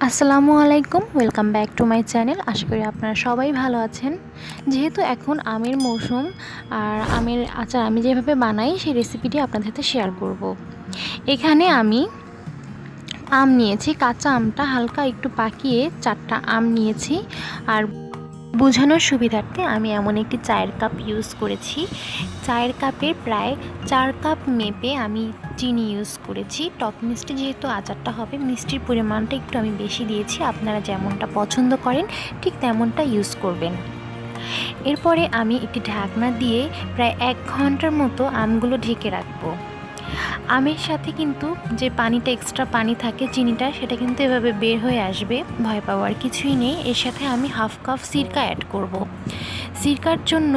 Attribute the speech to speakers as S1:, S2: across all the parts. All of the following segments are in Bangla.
S1: আসসালামু আলাইকুম, welcome back to my channel. আশা করি আপনারা সবাই ভালো আছেন। যেহেতু এখন আমের মৌসুম, আর আমের আচার আমি যেভাবে বানাই সেই রেসিপিটি আপনাদের সাথে শেয়ার করব। এখানে আমি আম নিয়েছি, কাঁচা আমটা হালকা একটু পাকিয়ে 4টা আম নিয়েছি। আর বোঝানোর সুবিধার্থে আমি এমন একটি চায়ের কাপ ইউজ করেছি। চায়ের কাপের প্রায় 4 কাপ মেপে আমি চিনি ইউজ করেছি। টক মিষ্টি যেহেতু আচারটা হবে, মিষ্টির পরিমাণটা একটু আমি বেশি দিয়েছি। আপনারা যেমনটা পছন্দ করেন ঠিক তেমনটা ইউজ করবেন। এরপরে আমি একটি ঢাকনা দিয়ে প্রায় 1 ঘন্টার মতো আমগুলো ঢেকে রাখবো। আমের সাথে কিন্তু যে পানিটা, এক্সট্রা পানি থাকে চিনিটা, সেটা কিন্তু এভাবে বের হয়ে আসবে, ভয় পাওয়ার কিছুই নেই। এর সাথে আমি হাফ কাপ সিরকা অ্যাড করব। সিরকার জন্য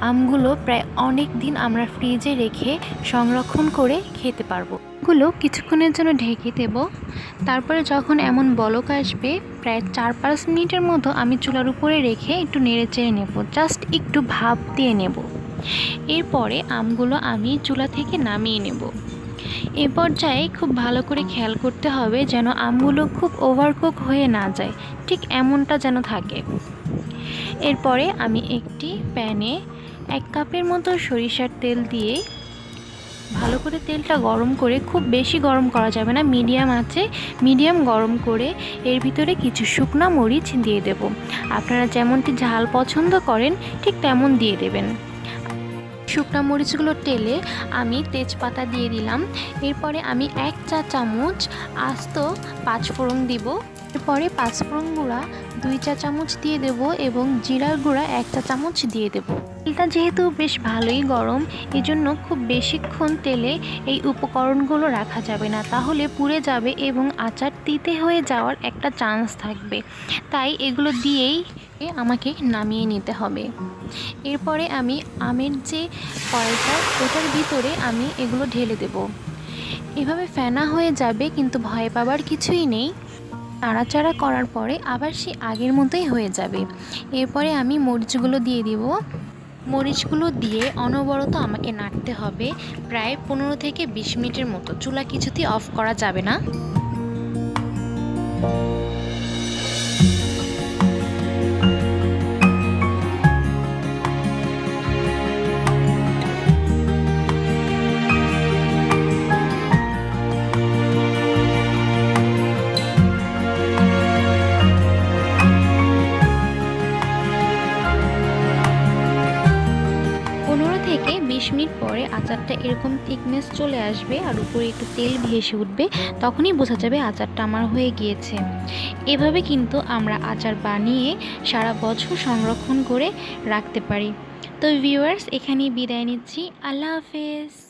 S1: আমগুলো প্রায় অনেক দিন আমরা ফ্রিজে রেখে সংরক্ষণ করে খেতে পারবো। এগুলো কিছুক্ষণের জন্য ঢেকে দেব। তারপরে যখন এমন বলক আসবে, প্রায় 4-5 মিনিটের মতো আমি চুলার উপরে রেখে একটু নেড়ে চেড়ে নেব, জাস্ট একটু ভাপ দিয়ে নেব। এরপরে আমগুলো আমি চুলা থেকে নামিয়ে নেব। এ পর্যায়ে খুব ভালো করে খেয়াল করতে হবে যেন আমগুলো খুব ওভারকুক হয়ে না যায়, ঠিক এমনটা যেন থাকে। এরপরে আমি একটি প্যানে 1 কাপের মতো সরিষার তেল দিয়ে ভালো করে তেলটা গরম করে, খুব বেশি গরম করা যাবে না, মিডিয়াম আছে, মিডিয়াম গরম করে এর ভিতরে কিছু শুকনো মরিচ দিয়ে দেব। আপনারা যেমনটি ঝাল পছন্দ করেন ঠিক তেমন দিয়ে দেবেন। শুকনো মরিচগুলো টেলে আমি তেজপাতা দিয়ে দিলাম। এরপরে আমি 1 চা চামচ আস্ত 5 ফোড়ন দিব। এরপরে 5 ফোড়ন গুঁড়া 2 চা চামচ দিয়ে দেব এবং জিরার গুঁড়া 1 চা চামচ দিয়ে দেব। তেলটা যেহেতু বেশ ভালোই গরম, এজন্য খুব বেশিক্ষণ তেলে এই উপকরণগুলো রাখা যাবে না, তাহলে পুড়ে যাবে এবং আচার তিতে হয়ে যাওয়ার একটা চান্স থাকবে। তাই এগুলো দিয়েই আমাকে নামিয়ে নিতে হবে। এরপরে আমি আমের যে কড়াইটা, ওটার ভিতরে আমি এগুলো ঢেলে দেব। এভাবে ফেনা হয়ে যাবে, কিন্তু ভয় পাবার কিছুই নেই। নাড়াচাড়া করার পরে আবার সে আগের মতোই হয়ে যাবে। এরপরে আমি মরিচগুলো দিয়ে দিব। মরিচগুলো দিয়ে অনবরত আমাকে নাড়তে হবে প্রায় 15 থেকে 20 মিনিটের মতো। চুলা কিছুতেই অফ করা যাবে না। 15 থেকে 20 মিনিট পরে আচারটা এরকম থিকনেস চলে আসবে আর উপরে একটু তেল ভেসে উঠবে, তখনই বোঝা যাবে আচারটা আমার হয়ে গিয়েছে। এভাবে কিন্তু আমরা আচার বানিয়ে সারা বছর সংরক্ষণ করে রাখতে পারি। তো ভিউয়ার্স, এখানেই বিদায় নিচ্ছি। আল্লাহ হাফেজ।